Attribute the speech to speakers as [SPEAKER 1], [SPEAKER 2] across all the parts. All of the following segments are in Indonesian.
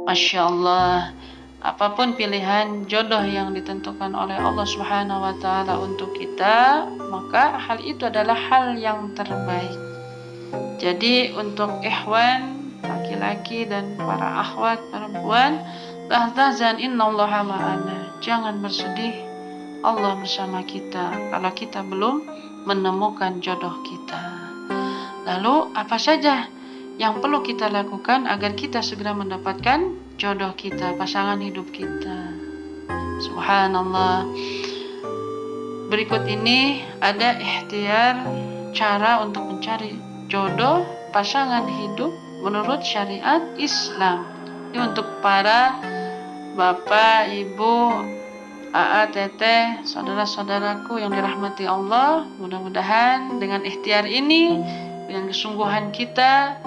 [SPEAKER 1] Masya Allah, apapun pilihan jodoh yang ditentukan oleh Allah Subhanahu wa Ta'ala untuk kita, maka hal itu adalah hal yang terbaik. Jadi untuk ikhwan laki-laki dan para akhwat perempuan, la tahzan innallaha ma'ana. Jangan bersedih, Allah bersama kita kalau kita belum menemukan jodoh kita. Lalu apa saja yang perlu kita lakukan agar kita segera mendapatkan jodoh kita, pasangan hidup kita? Subhanallah. Berikut ini ada ikhtiar cara untuk mencari jodoh pasangan hidup menurut syariat Islam. Ini untuk para bapak, ibu, AA, teteh, saudara-saudaraku yang dirahmati Allah. Mudah-mudahan dengan ikhtiar ini, dengan kesungguhan kita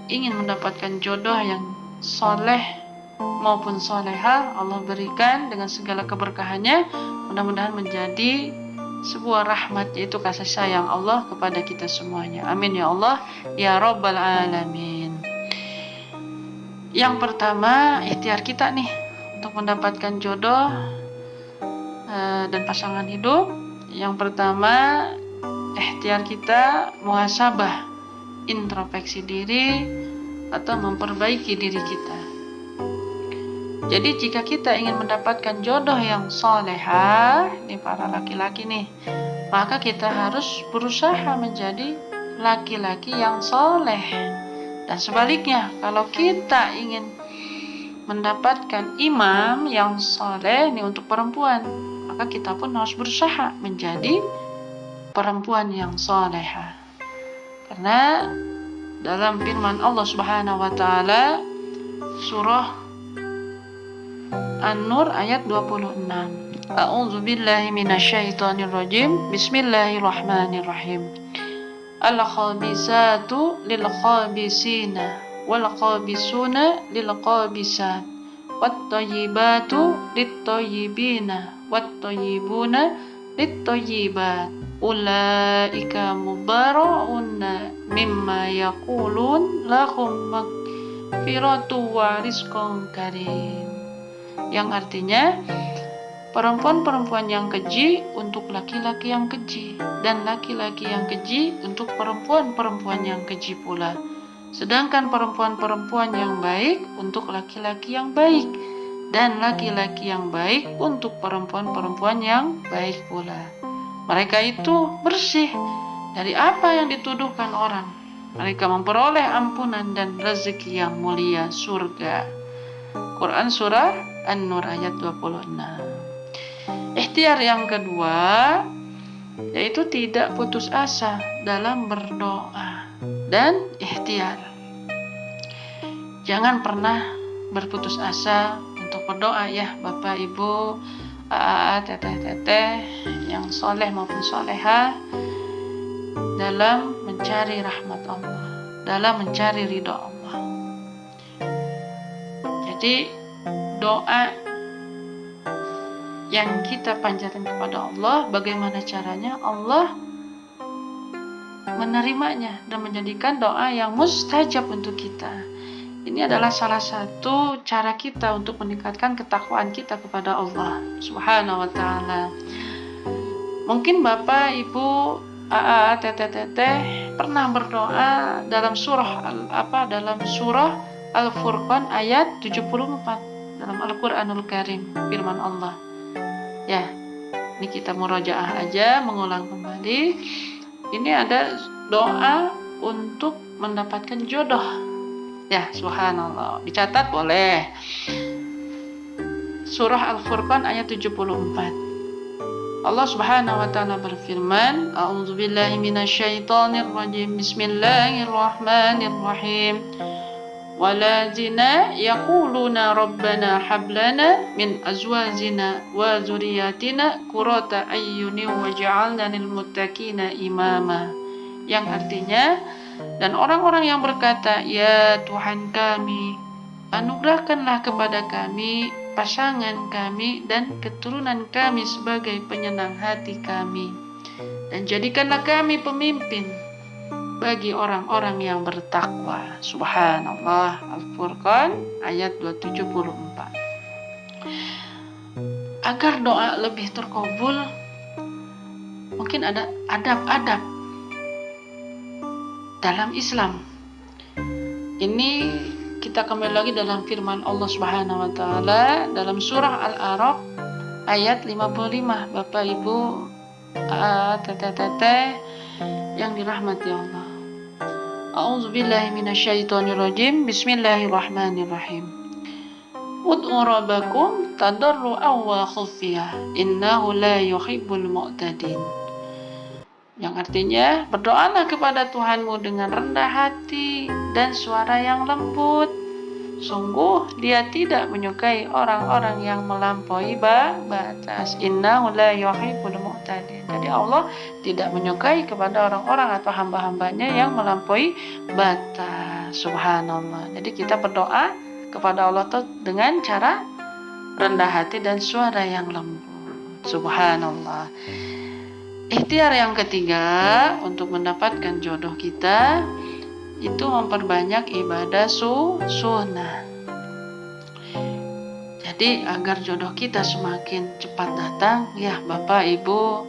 [SPEAKER 1] ingin mendapatkan jodoh yang soleh maupun solehah, Allah berikan dengan segala keberkahannya, mudah-mudahan menjadi sebuah rahmat, yaitu kasih sayang Allah kepada kita semuanya. Amin ya Allah ya Rabbal Alamin. Yang pertama, ikhtiar kita nih untuk mendapatkan jodoh dan pasangan hidup. Yang pertama, ikhtiar kita muhasabah, introspeksi diri atau memperbaiki diri kita. Jadi jika kita ingin mendapatkan jodoh yang solehah, ini para laki-laki nih, maka kita harus berusaha menjadi laki-laki yang soleh. Dan sebaliknya, kalau kita ingin mendapatkan imam yang soleh ini untuk perempuan, maka kita pun harus berusaha menjadi perempuan yang solehah. Karena dalam firman Allah Subhanahu wa Ta'ala, surah An-Nur ayat 26. A'udzu billahi minasyaitonir rajim. Bismillahirrahmanirrahim. Al-khabisatu lil-khabisina wal-khabisuna lil-khabisat wat-thayyibatu lit-thayyibina wat-thayyibuna lit-thayyibat. Ulaika mubara'una mimma yaqulun lahum maghfiratu wa rizqun karim. Yang artinya, perempuan-perempuan yang keji untuk laki-laki yang keji, dan laki-laki yang keji untuk perempuan-perempuan yang keji pula. Sedangkan perempuan-perempuan yang baik untuk laki-laki yang baik, dan laki-laki yang baik untuk perempuan-perempuan yang baik pula. Mereka itu bersih dari apa yang dituduhkan orang. Mereka memperoleh ampunan dan rezeki yang mulia, surga. Quran surah An-Nur ayat 26. Ikhtiar yang kedua, yaitu tidak putus asa dalam berdoa dan ikhtiar. Jangan pernah berputus asa untuk berdoa ya Bapak, Ibu, AA, teteh-teteh yang soleh maupun solehah, dalam mencari rahmat Allah, dalam mencari ridho Allah. Jadi doa yang kita panjatkan kepada Allah, bagaimana caranya Allah menerimanya dan menjadikan doa yang mustajab untuk kita. Ini adalah salah satu cara kita untuk meningkatkan ketakwaan kita kepada Allah Subhanahu wa Ta'ala. Mungkin Bapak, Ibu, AA, teteh-teteh pernah berdoa dalam surah Al-Furqan ayat 74 dalam Al-Quranul Karim, firman Allah. Ya, ini kita murojaah aja, mengulang kembali. Ini ada doa untuk mendapatkan jodoh. Ya, subhanallah. Dicatat boleh. Surah Al-Furqan ayat 74. Allah Subhanahu wa Ta'ala berfirman, A'udzubillahi minasyaitonir rajim. Bismillahirrahmanirrahim. Waladzina yaquluna rabbana hablana min azwajina wa dzurriyyatina qurrata ayyunin waj'alna lil muttaqina imama. Yang artinya, dan orang-orang yang berkata, ya Tuhan kami, anugerahkanlah kepada kami pasangan kami dan keturunan kami sebagai penyenang hati kami, dan jadikanlah kami pemimpin bagi orang-orang yang bertakwa. Subhanallah. Al-Furqan ayat 274. Agar doa lebih terkabul, mungkin ada adab-adab dalam Islam. Ini kita kembali lagi dalam firman Allah Subhanahu wa taala dalam surah Al-A'raf ayat 55. Bapak Ibu teteh yang dirahmati Allah. A'udzubillahi minasyaitonirrajim. Bismillahirrahmanirrahim. Ud'u rabbakum tadarru'an wa khufyah innahu la yuhibbul mu'tadin. Yang artinya, berdoalah kepada Tuhanmu dengan rendah hati dan suara yang lembut. Sungguh dia tidak menyukai orang-orang yang melampaui batas. Innahu la yuhibbul mu'tadin. Jadi Allah tidak menyukai kepada orang-orang atau hamba-hambanya yang melampaui batas. Subhanallah. Jadi kita berdoa kepada Allah dengan cara rendah hati dan suara yang lembut. Subhanallah. Ikhtiar yang ketiga untuk mendapatkan jodoh kita itu memperbanyak ibadah sunnah. Jadi agar jodoh kita semakin cepat datang, ya Bapak, Ibu,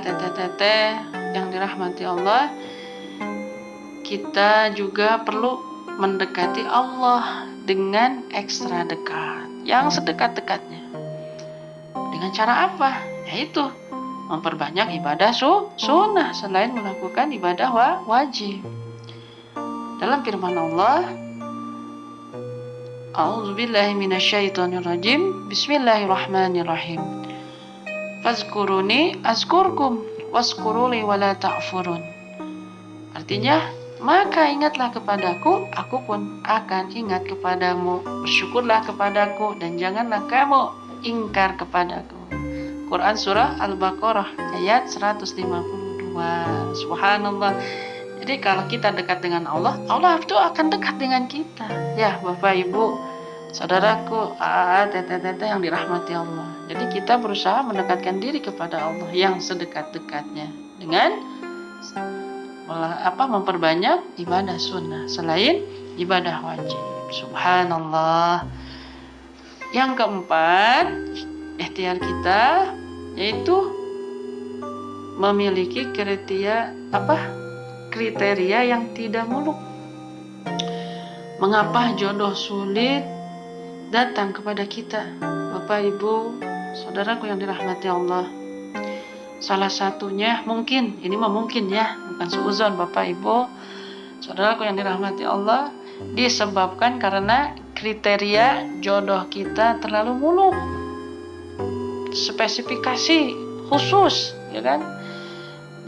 [SPEAKER 1] teteh yang dirahmati Allah, kita juga perlu mendekati Allah dengan ekstra dekat, yang sedekat-dekatnya. Dengan cara apa? Yaitu memperbanyak ibadah sunnah selain melakukan ibadah wajib. Dalam firman Allah, A'udzubillahi minasyaitonirrajim. Bismillahirrahmanirrahim. Fazkuruni azkurkum waskuruli wala ta'furun. Artinya, maka ingatlah kepadaku, aku pun akan ingat kepadamu. Bersyukurlah kepadaku dan janganlah kamu ingkar kepadaku. Quran surah Al-Baqarah ayat 152. Subhanallah. Jadi kalau kita dekat dengan Allah, Allah itu akan dekat dengan kita. Ya Bapak Ibu, saudaraku, teteh yang dirahmati Allah. Jadi kita berusaha mendekatkan diri kepada Allah yang sedekat-dekatnya dengan memperbanyak ibadah sunnah selain ibadah wajib. Subhanallah. Yang keempat, ikhtiar kita yaitu memiliki kriteria yang tidak muluk. Mengapa jodoh sulit datang kepada kita? Bapak, Ibu, saudaraku yang dirahmati Allah. Salah satunya mungkin, ini mungkin ya, bukan suuzon Bapak, Ibu, saudaraku yang dirahmati Allah, disebabkan karena kriteria jodoh kita terlalu muluk. Spesifikasi khusus, ya kan?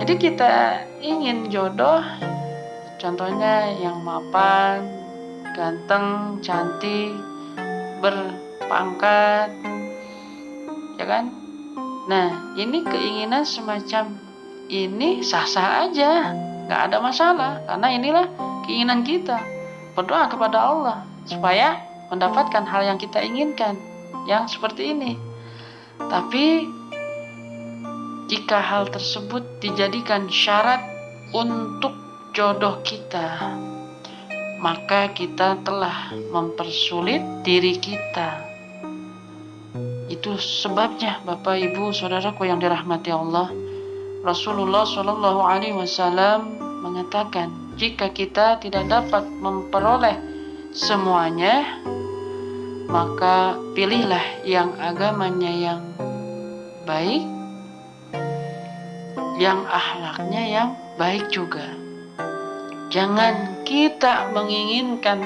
[SPEAKER 1] Jadi kita ingin jodoh, contohnya yang mapan, ganteng, cantik, berpangkat, ya kan? Nah, ini keinginan semacam ini sah-sah aja, nggak ada masalah, karena inilah keinginan kita. Berdoa kepada Allah supaya mendapatkan hal yang kita inginkan, yang seperti ini. Tapi jika hal tersebut dijadikan syarat untuk jodoh kita, maka kita telah mempersulit diri kita. Itu sebabnya Bapak, Ibu, saudaraku yang dirahmati Allah, Rasulullah Shallallahu Alaihi Wasallam mengatakan, jika kita tidak dapat memperoleh semuanya, maka pilihlah yang agamanya yang baik, yang akhlaknya yang baik juga. Jangan kita menginginkan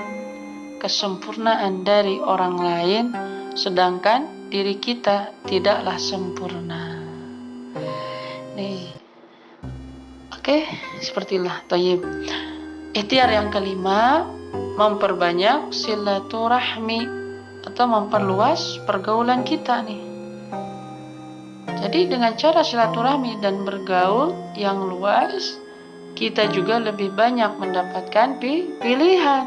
[SPEAKER 1] kesempurnaan dari orang lain, sedangkan diri kita tidaklah sempurna. Nih, oke, sepertilah thayyib. Ikhtiar yang kelima, memperbanyak silaturahmi atau memperluas pergaulan kita nih. Jadi dengan cara silaturahmi dan bergaul yang luas, kita juga lebih banyak mendapatkan pilihan.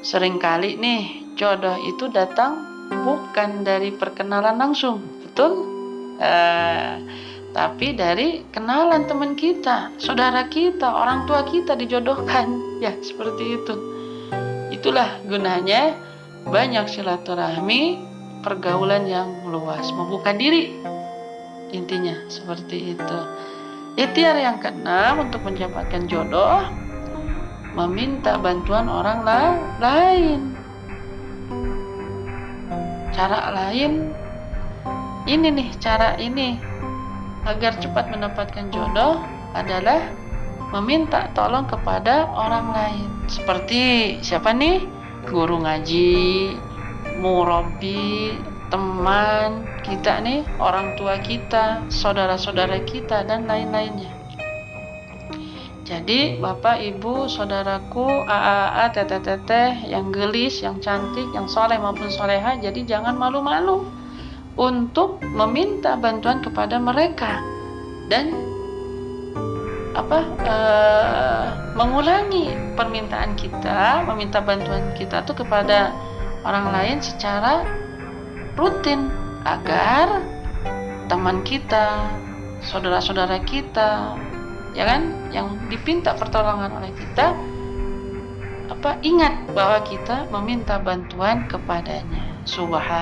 [SPEAKER 1] Seringkali nih, jodoh itu datang bukan dari perkenalan langsung, betul? tapi dari kenalan teman kita, saudara kita, orang tua kita dijodohkan. Ya, seperti itu. Itulah gunanya banyak silaturahmi, pergaulan yang luas, membuka diri. Intinya seperti itu. Ikhtiar yang keenam untuk mendapatkan jodoh, meminta bantuan orang lain. Cara lain cara ini agar cepat mendapatkan jodoh adalah meminta tolong kepada orang lain. Seperti siapa nih? Guru ngaji, murabi, teman kita nih, orang tua kita, saudara-saudara kita, dan lain-lainnya. Jadi Bapak, Ibu, saudaraku, AA, teteh-teteh yang gelis, yang cantik, yang soleh maupun soleha, jadi jangan malu-malu untuk meminta bantuan kepada mereka dan mengulangi permintaan kita, meminta bantuan kita tuh kepada orang lain secara rutin agar teman kita, saudara-saudara kita, ya kan, yang dipinta pertolongan oleh kita, ingat bahwa kita meminta bantuan kepadanya. Subhanallah.